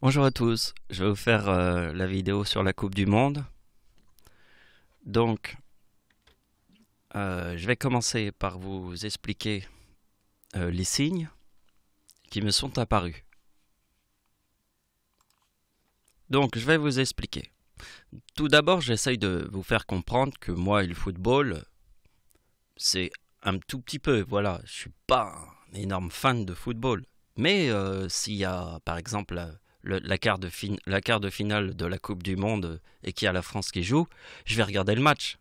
Bonjour à tous, je vais vous faire la vidéo sur la Coupe du Monde. Donc, je vais commencer par vous expliquer les signes qui me sont apparus. Donc, je vais vous expliquer. Tout d'abord, j'essaye de vous faire comprendre que moi et le football, c'est un tout petit peu, voilà, je suis pas un énorme fan de football. Mais s'il y a, par exemple, la quart de finale de la Coupe du Monde et qu'il y a la France qui joue, je vais regarder le match.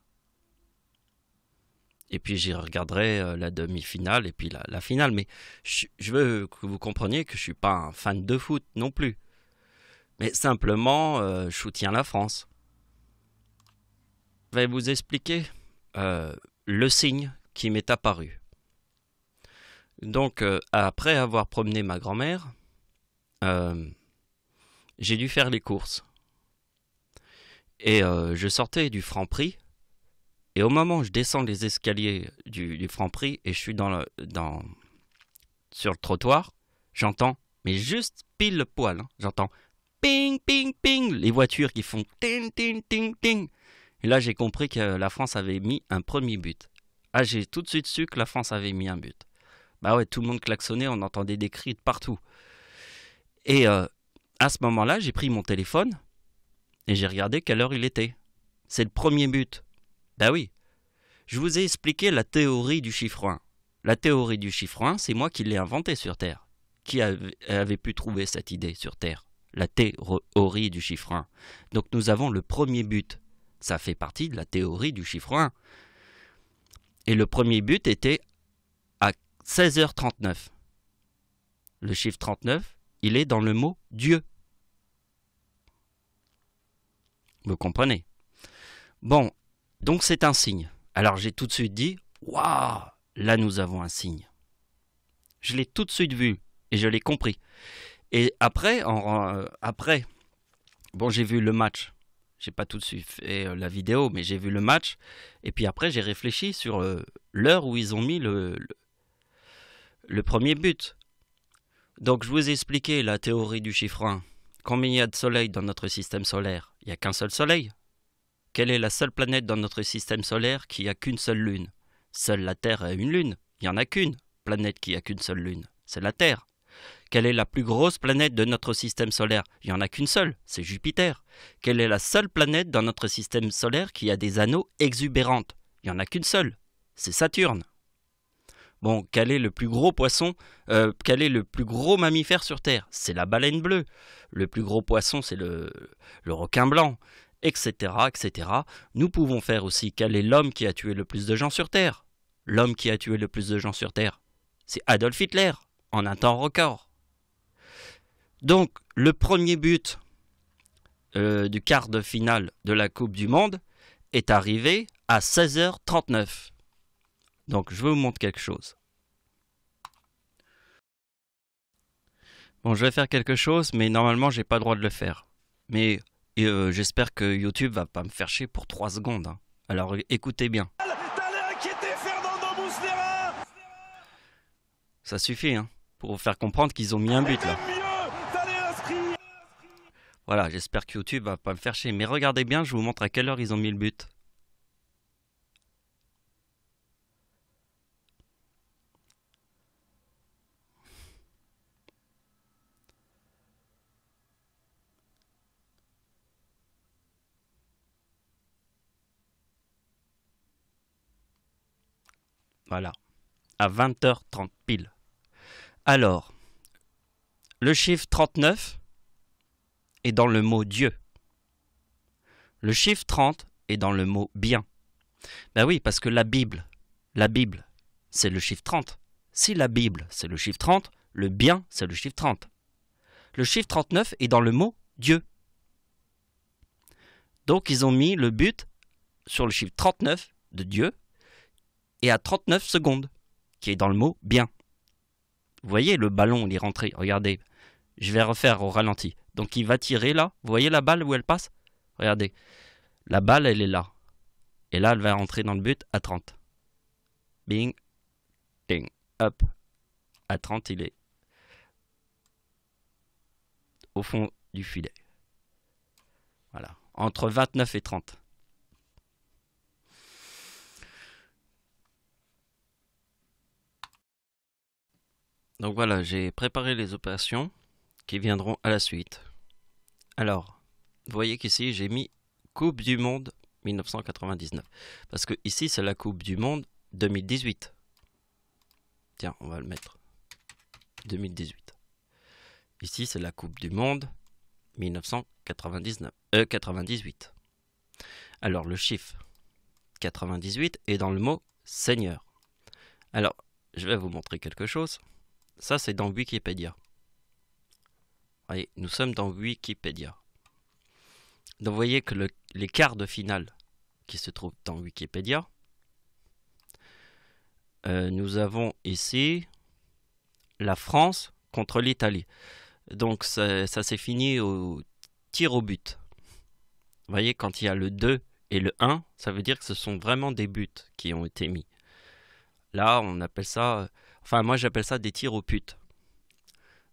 Et puis j'y regarderai la demi-finale et puis la finale. Mais je veux que vous compreniez que je suis pas un fan de foot non plus. Mais simplement, je soutiens la France. Je vais vous expliquer le signe qui m'est apparu. Donc, après avoir promené ma grand-mère, j'ai dû faire les courses. Et je sortais du Franprix. Et au moment où je descends les escaliers du Franprix et je suis sur le trottoir, j'entends, mais juste pile le poil, hein, j'entends ping, ping, ping, les voitures qui font ting, ting, ting, ting. Et là, j'ai compris que la France avait mis un premier but. Ah, j'ai tout de suite su que la France avait mis un but. Bah ouais, tout le monde klaxonnait, on entendait des cris de partout. Et à ce moment-là, j'ai pris mon téléphone et j'ai regardé quelle heure il était. C'est le premier but. Bah oui, je vous ai expliqué la théorie du chiffre 1. La théorie du chiffre 1, c'est moi qui l'ai inventée sur Terre. Qui avait pu trouver cette idée sur Terre? La théorie du chiffre 1. Donc nous avons le premier but. Ça fait partie de la théorie du chiffre 1. Et le premier but était à 16h39. Le chiffre 39, il est dans le mot Dieu. Vous comprenez? Bon, donc c'est un signe. Alors j'ai tout de suite dit, waouh, là nous avons un signe. Je l'ai tout de suite vu et je l'ai compris. Et après, bon, j'ai vu le match. J'ai pas tout de suite fait la vidéo, mais j'ai vu le match. Et puis après, j'ai réfléchi sur l'heure où ils ont mis le premier but. Donc, je vous ai expliqué la théorie du chiffre 1. Combien il y a de soleil dans notre système solaire? Il n'y a qu'un seul soleil. Quelle est la seule planète dans notre système solaire qui n'a qu'une seule lune? Seule la Terre a une lune. Il n'y en a qu'une planète qui a qu'une seule lune. C'est la Terre. Quelle est la plus grosse planète de notre système solaire? Il n'y en a qu'une seule, c'est Jupiter. Quelle est la seule planète dans notre système solaire qui a des anneaux exubérantes? Il n'y en a qu'une seule, c'est Saturne. Bon, quel est le plus gros poisson, quel est le plus gros mammifère sur Terre? C'est la baleine bleue. Le plus gros poisson, c'est le requin blanc, etc., etc. Nous pouvons faire aussi quel est l'homme qui a tué le plus de gens sur Terre? L'homme qui a tué le plus de gens sur Terre, c'est Adolf Hitler, en un temps record. Donc, le premier but du quart de finale de la Coupe du Monde est arrivé à 16h39. Donc, je vais vous montrer quelque chose. Bon, je vais faire quelque chose, mais normalement, j'ai pas le droit de le faire. Mais j'espère que YouTube va pas me faire chier pour 3 secondes, hein. Alors, écoutez bien. Ça suffit, hein, pour vous faire comprendre qu'ils ont mis un but, là. Voilà, j'espère que YouTube va pas me faire chier. Mais regardez bien, je vous montre à quelle heure ils ont mis le but. Voilà, à 20h30 pile. Alors, le chiffre 39 est dans le mot Dieu. Le chiffre 30 est dans le mot bien. Ben oui, parce que la Bible, c'est le chiffre 30. Si la Bible, c'est le chiffre 30, le bien, c'est le chiffre 30. Le chiffre 39 est dans le mot Dieu. Donc ils ont mis le but sur le chiffre 39 de Dieu et à 39 secondes, qui est dans le mot bien. Vous voyez, le ballon, il est rentré. Regardez, je vais refaire au ralenti. Donc il va tirer là. Vous voyez la balle où elle passe? Regardez, la balle, elle est là. Et là, elle va rentrer dans le but à 30. Bing, ding, hop. À 30, il est au fond du filet. Voilà, entre 29 et 30. Donc voilà, j'ai préparé les opérations qui viendront à la suite. Alors, vous voyez qu'ici, j'ai mis Coupe du Monde 1999. Parce que ici, c'est la Coupe du Monde 2018. Tiens, on va le mettre. 2018. Ici, c'est la Coupe du Monde 98. Alors, le chiffre 98 est dans le mot Seigneur. Alors, je vais vous montrer quelque chose. Ça, c'est dans Wikipédia. Voyez, nous sommes dans Wikipédia. Donc, vous voyez que les quarts de finale qui se trouvent dans Wikipédia, nous avons ici la France contre l'Italie. Donc, ça s'est fini au tir au but. Vous voyez, quand il y a le 2 et le 1, ça veut dire que ce sont vraiment des buts qui ont été mis. Là, on appelle ça... Enfin, moi, j'appelle ça des tirs au pute.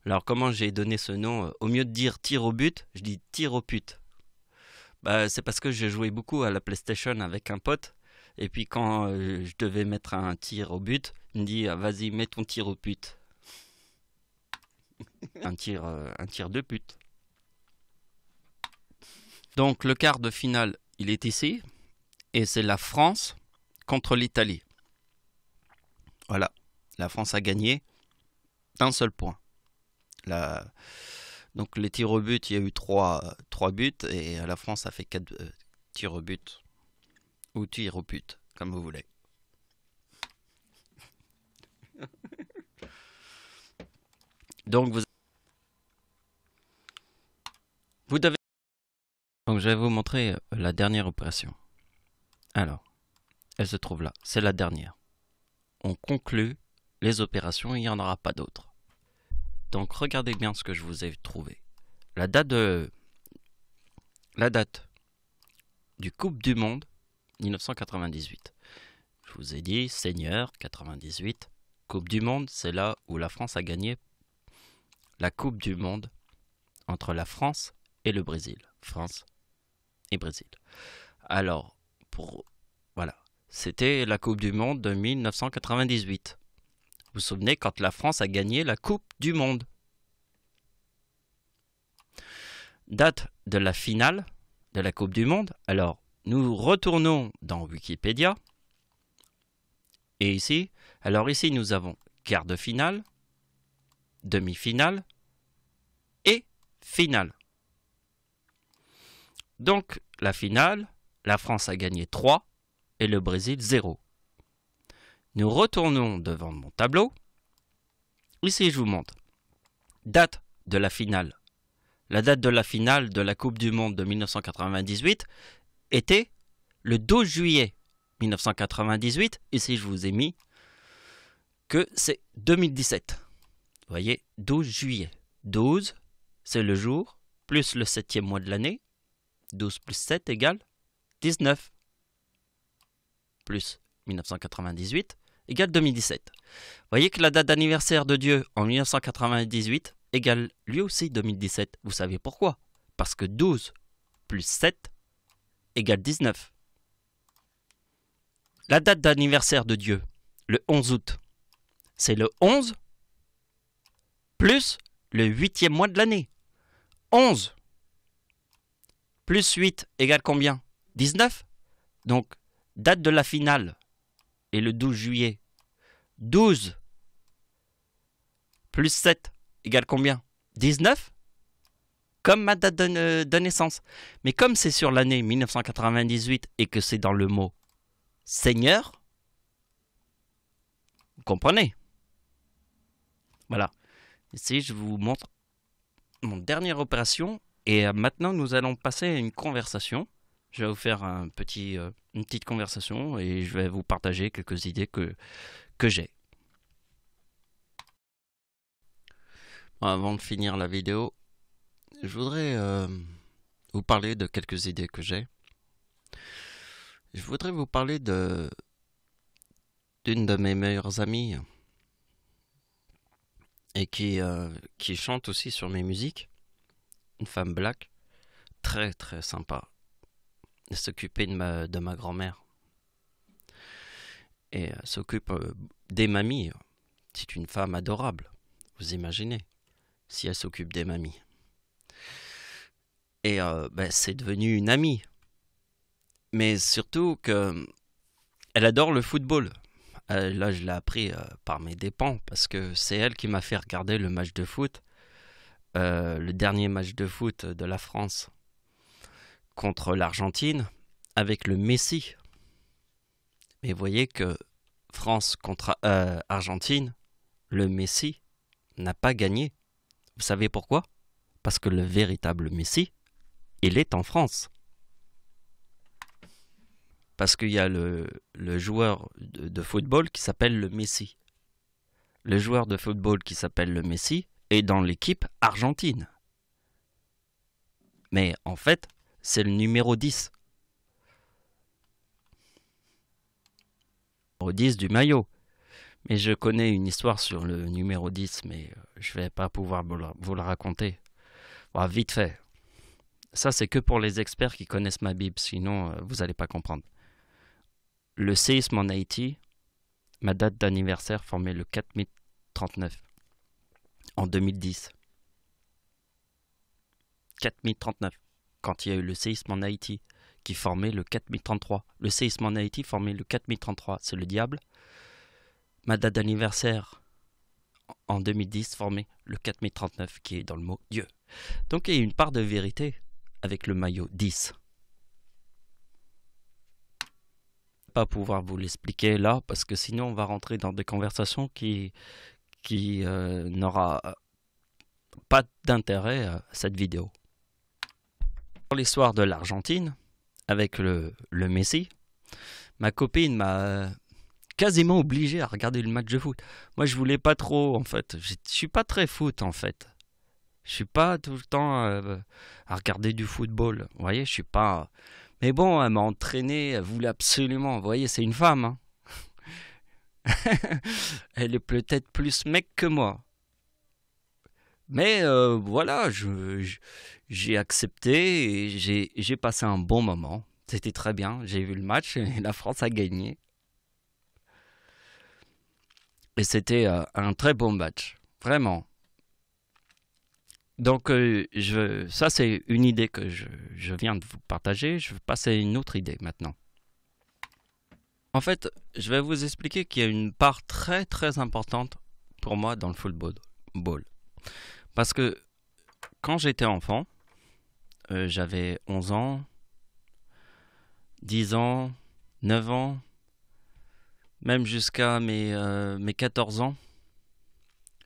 Alors, comment j'ai donné ce nom? Au mieux de dire tir au but, je dis tir au pute. Bah, c'est parce que j'ai joué beaucoup à la PlayStation avec un pote. Et puis, quand je devais mettre un tir au but, il me dit vas-y, mets ton tir au pute. un tir de pute. Donc, le quart de finale, il est ici. Et c'est la France contre l'Italie. Voilà. La France a gagné d'un seul point. Donc les tirs au but, il y a eu 3 buts et la France a fait 4 tirs au but. Ou tirs au but, comme vous voulez. Donc vous devez... Donc je vais vous montrer la dernière opération. Alors, elle se trouve là. C'est la dernière. On conclut les opérations, il n'y en aura pas d'autres. Donc regardez bien ce que je vous ai trouvé. La date du Coupe du Monde 1998. Je vous ai dit Seigneur 98. Coupe du Monde, c'est là où la France a gagné la Coupe du Monde entre la France et le Brésil. France et Brésil. Alors, voilà. C'était la Coupe du Monde de 1998. Vous vous souvenez quand la France a gagné la Coupe du Monde? Date de la finale de la Coupe du Monde. Alors, nous retournons dans Wikipédia. Et ici, nous avons quart de finale, demi-finale et finale. Donc, la finale, la France a gagné 3 et le Brésil 0. Nous retournons devant mon tableau. Ici, je vous montre. Date de la finale. La date de la finale de la Coupe du Monde de 1998 était le 12 juillet 1998. Ici, je vous ai mis que c'est 2017. Vous voyez, 12 juillet. 12, c'est le jour, plus le 7e mois de l'année. 12 plus 7 égale 19. Plus 1998 égale 2017. Vous voyez que la date d'anniversaire de Dieu en 1998 égale lui aussi 2017. Vous savez pourquoi? Parce que 12 plus 7 égale 19. La date d'anniversaire de Dieu, le 11 août, c'est le 11 plus le 8e mois de l'année. 11 plus 8 égale combien? 19. Donc, date de la finale est le 12 juillet. 12 plus 7 égale combien? 19. Comme ma date de naissance. Mais comme c'est sur l'année 1998 et que c'est dans le mot Seigneur, vous comprenez? Voilà. Ici, je vous montre mon dernière opération. Et maintenant, nous allons passer à une conversation. Je vais vous faire une petite conversation et je vais vous partager quelques idées que j'ai. Bon, avant de finir la vidéo, je voudrais vous parler de quelques idées que j'ai. Je voudrais vous parler d'une de mes meilleures amies et qui chante aussi sur mes musiques. une femme black, très très sympa. Elle s'occupait de ma grand-mère. Et elle s'occupe des mamies. C'est une femme adorable, vous imaginez, si elle s'occupe des mamies. Et c'est devenu une amie. Mais surtout que elle adore le football. Là, je l'ai appris par mes dépens, parce que c'est elle qui m'a fait regarder le match de foot, le dernier match de foot de la France contre l'Argentine, avec le Messi. Mais vous voyez que France contre Argentine, le Messi n'a pas gagné. Vous savez pourquoi? Parce que le véritable Messi, il est en France. Parce qu'il y a le joueur de football qui s'appelle le Messi. Le joueur de football qui s'appelle le Messi est dans l'équipe argentine. Mais en fait, c'est le numéro 10. Numéro 10 du maillot. Mais je connais une histoire sur le numéro 10, mais je vais pas pouvoir vous la raconter. Bon, vite fait. Ça, c'est que pour les experts qui connaissent ma Bible, sinon vous n'allez pas comprendre. Le séisme en Haïti, ma date d'anniversaire formait le 4 mai 39, en 2010. 4 mai 39, quand il y a eu le séisme en Haïti, qui formait le 4 mai 33. Le séisme en Haïti formait le 4 mai 33, c'est le diable. Ma date d'anniversaire en 2010 formait le 4 mai 39, qui est dans le mot Dieu. Donc il y a une part de vérité avec le maillot 10. Pas pouvoir vous l'expliquer là, parce que sinon on va rentrer dans des conversations qui n'aura pas d'intérêt à cette vidéo. Pour l'histoire de l'Argentine, avec le Messi, ma copine m'a quasiment obligé à regarder le match de foot. Moi je voulais pas trop en fait, je suis pas très foot en fait. Je suis pas tout le temps à regarder du football, vous voyez, je suis pas... Mais bon, elle m'a entraîné, elle voulait absolument, vous voyez, c'est une femme, hein. Elle est peut-être plus mec que moi. Mais voilà, j'ai accepté et j'ai passé un bon moment. C'était très bien, j'ai vu le match et la France a gagné. Et c'était un très bon match, vraiment. Donc ça c'est une idée que je viens de vous partager. Je vais passer à une autre idée maintenant. En fait, je vais vous expliquer qu'il y a une part très très importante pour moi dans le football. Parce que quand j'étais enfant, j'avais 11 ans, 10 ans, 9 ans, même jusqu'à mes 14 ans,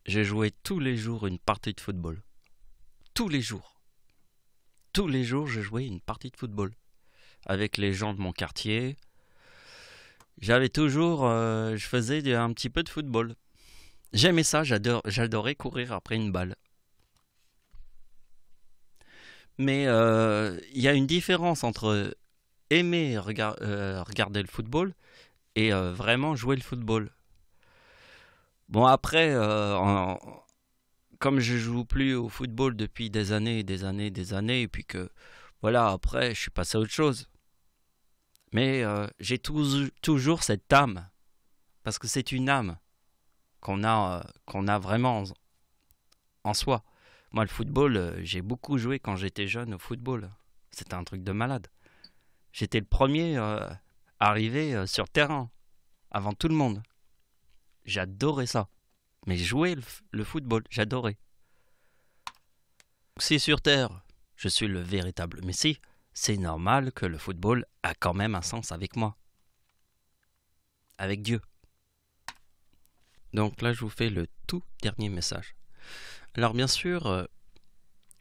j'ai joué tous les jours une partie de football. Tous les jours. Tous les jours, je jouais une partie de football. Avec les gens de mon quartier. J'avais toujours... je faisais un petit peu de football. J'aimais ça, j'adorais courir après une balle. Mais il y a une différence entre aimer regarder le football et vraiment jouer le football. Bon, après... comme je joue plus au football depuis des années, et puis que, voilà, après, je suis passé à autre chose. Mais j'ai toujours cette âme, parce que c'est une âme qu'on a vraiment en soi. Moi, le football, j'ai beaucoup joué quand j'étais jeune au football. C'était un truc de malade. J'étais le premier arrivé sur terrain, avant tout le monde. J'adorais ça. Mais jouer le football, j'adorais. Si sur Terre, je suis le véritable Messie, c'est normal que le football a quand même un sens avec moi. Avec Dieu. Donc là, je vous fais le tout dernier message. Alors bien sûr,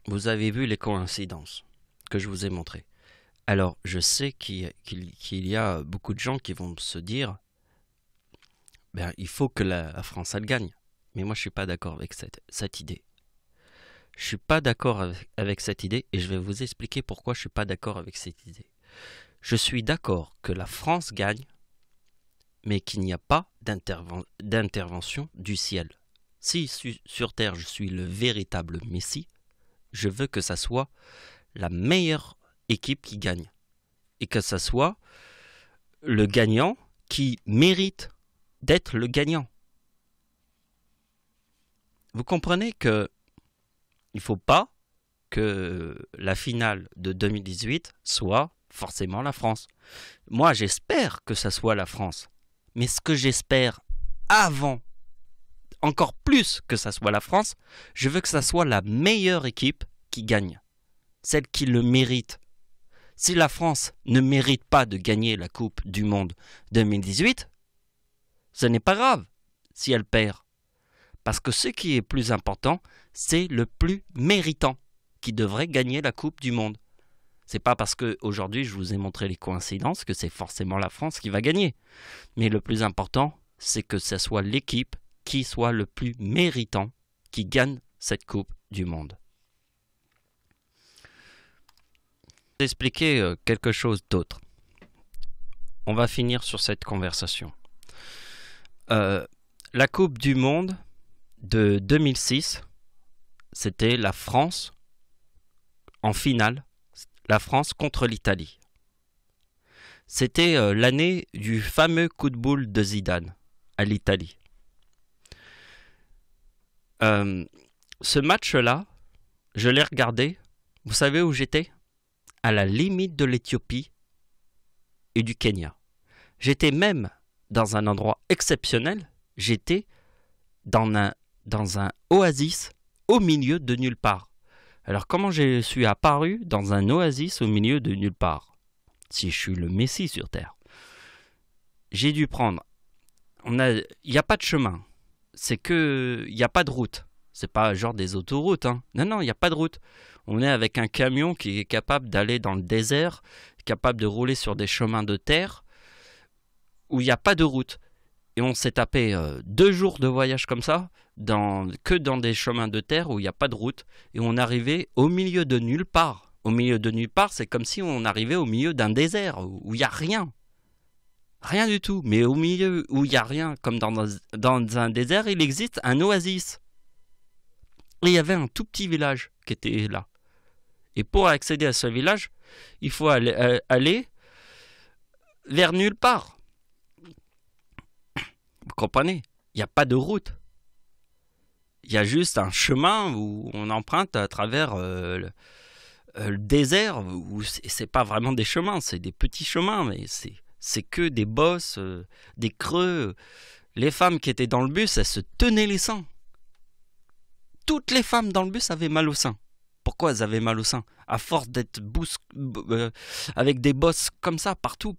vous avez vu les coïncidences que je vous ai montrées. Alors, je sais qu'il y a beaucoup de gens qui vont se dire, ben, il faut que la France, elle gagne. Mais moi, je suis pas d'accord avec cette idée. Je suis pas d'accord avec cette idée et je vais vous expliquer pourquoi je suis pas d'accord avec cette idée. Je suis d'accord que la France gagne, mais qu'il n'y a pas d'intervention du ciel. Si sur Terre, je suis le véritable Messie, Je veux que ça soit la meilleure équipe qui gagne. Et que ça soit le gagnant qui mérite d'être le gagnant. Vous comprenez que il ne faut pas que la finale de 2018 soit forcément la France. Moi, j'espère que ça soit la France. Mais ce que j'espère avant, encore plus que ça soit la France, je veux que ça soit la meilleure équipe qui gagne. Celle qui le mérite. Si la France ne mérite pas de gagner la Coupe du Monde 2018, ce n'est pas grave si elle perd. Parce que ce qui est plus important, c'est le plus méritant qui devrait gagner la Coupe du Monde. C'est pas parce qu'aujourd'hui je vous ai montré les coïncidences que c'est forcément la France qui va gagner. Mais le plus important, c'est que ce soit l'équipe qui soit le plus méritant qui gagne cette Coupe du Monde. Je vais expliquer quelque chose d'autre. On va finir sur cette conversation. La Coupe du Monde de 2006, c'était la France en finale, la France contre l'Italie. C'était l'année du fameux coup de boule de Zidane à l'Italie. Ce match-là, je l'ai regardé. Vous savez où j'étais? À la limite de l'Éthiopie et du Kenya. J'étais même dans un endroit exceptionnel. J'étais dans un oasis au milieu de nulle part. Alors comment je suis apparu dans un oasis au milieu de nulle part? Si je suis le Messie sur Terre. J'ai dû prendre... Il n'y a pas de chemin. C'est que... Il n'y a pas de route. C'est pas genre des autoroutes. Hein. Non, il n'y a pas de route. On est avec un camion qui est capable d'aller dans le désert, capable de rouler sur des chemins de terre, où il n'y a pas de route. Et on s'est tapé 2 jours de voyage comme ça, que dans des chemins de terre où il n'y a pas de route. Et on arrivait au milieu de nulle part. Au milieu de nulle part, c'est comme si on arrivait au milieu d'un désert où il n'y a rien. Rien du tout. Mais au milieu où il n'y a rien, comme dans un désert, il existe un oasis. Et il y avait un tout petit village qui était là. Et pour accéder à ce village, il faut aller vers nulle part. Vous comprenez? Il n'y a pas de route. Il y a juste un chemin où on emprunte à travers le désert, où c'est pas vraiment des chemins, c'est des petits chemins, mais c'est que des bosses, des creux. Les femmes qui étaient dans le bus, elles se tenaient les seins. Toutes les femmes dans le bus avaient mal au sein. Pourquoi elles avaient mal au sein? À force d'être avec des bosses comme ça, partout.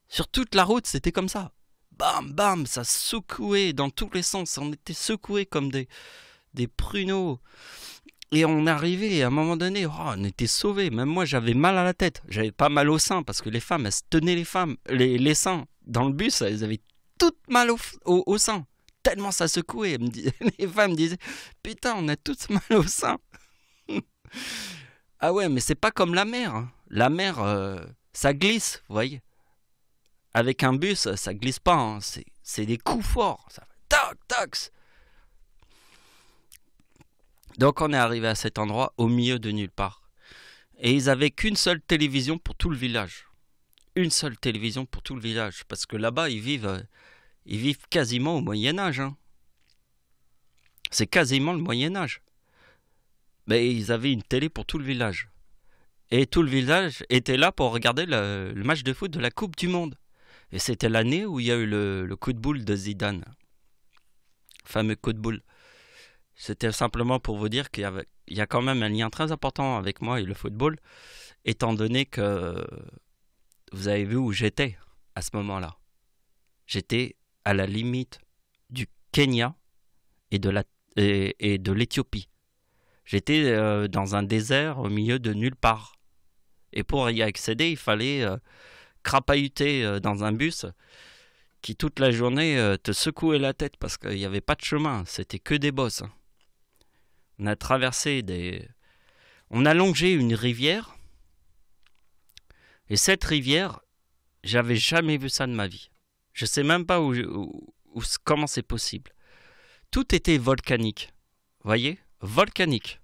Sur toute la route, c'était comme ça. Bam, bam, ça secouait dans tous les sens. On était secoués comme des pruneaux. Et on arrivait, et à un moment donné, on était sauvés. Même moi, j'avais mal à la tête. J'avais pas mal au sein, parce que les femmes, elles se tenaient les seins. Dans le bus, elles avaient toutes mal au sein. Tellement ça secouait. Les femmes me disaient, putain, on a toutes mal au sein. Ah ouais, mais c'est pas comme la mer. Hein. La mer, ça glisse, vous voyez. Avec un bus, ça glisse pas. Hein. C'est des coups forts. Ça fait tac, tac. Donc on est arrivé à cet endroit au milieu de nulle part. Et ils avaient qu'une seule télévision pour tout le village. Une seule télévision pour tout le village. Parce que là-bas, ils vivent quasiment au Moyen-Âge. Hein. C'est quasiment le Moyen-Âge. Mais ils avaient une télé pour tout le village. Et tout le village était là pour regarder le match de foot de la Coupe du Monde. Et c'était l'année où il y a eu le coup de boule de Zidane. Le fameux coup de boule. C'était simplement pour vous dire qu'il y a quand même un lien très important avec moi et le football, étant donné que vous avez vu où j'étais à ce moment-là. J'étais à la limite du Kenya et de l'Éthiopie. J'étais dans un désert au milieu de nulle part. Et pour y accéder, il fallait crapahuter dans un bus qui toute la journée te secouait la tête parce qu'il n'y avait pas de chemin, c'était que des bosses. On a traversé on a longé une rivière, et cette rivière, j'avais jamais vu ça de ma vie. Je sais même pas comment c'est possible. Tout était volcanique, voyez, volcanique.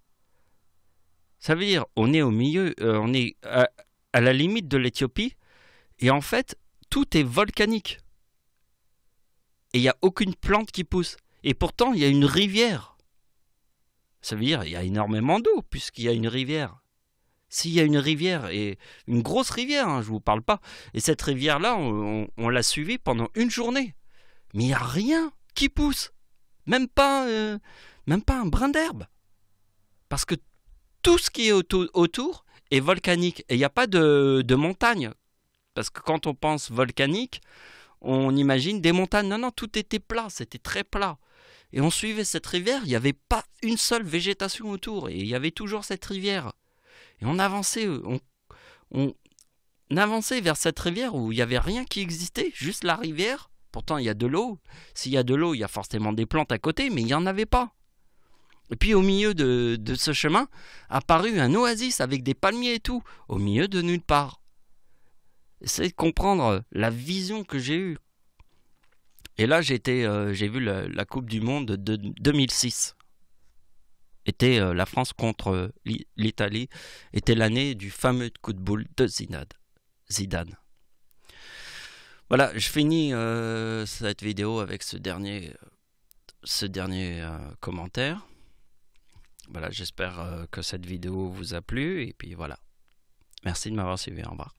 Ça veut dire, on est au milieu, on est à la limite de l'Éthiopie, et en fait, tout est volcanique. Et il n'y a aucune plante qui pousse. Et pourtant, il y a une rivière. Ça veut dire, il y a énormément d'eau, puisqu'il y a une rivière. S'il y a une rivière, et une grosse rivière, hein, je ne vous parle pas, et cette rivière-là, on l'a suivie pendant une journée. Mais il n'y a rien qui pousse. Même pas un brin d'herbe. Parce que tout ce qui est autour est volcanique. Et il n'y a pas de montagne. Parce que quand on pense volcanique, on imagine des montagnes. Non, non, tout était plat, c'était très plat. Et on suivait cette rivière, il n'y avait pas une seule végétation autour. Et il y avait toujours cette rivière. Et on avançait, on avançait vers cette rivière où il n'y avait rien qui existait, juste la rivière. Pourtant, il y a de l'eau. S'il y a de l'eau, il y a forcément des plantes à côté, mais il n'y en avait pas. Et puis au milieu de ce chemin, apparut un oasis avec des palmiers et tout, au milieu de nulle part. Essayez de comprendre la vision que j'ai eue. Et là, j'ai vu la Coupe du Monde de 2006. La France contre l'Italie. Était l'année du fameux coup de boule de Zidane. Voilà, je finis cette vidéo avec ce dernier commentaire. Voilà, j'espère que cette vidéo vous a plu. Et puis voilà. Merci de m'avoir suivi. Au revoir.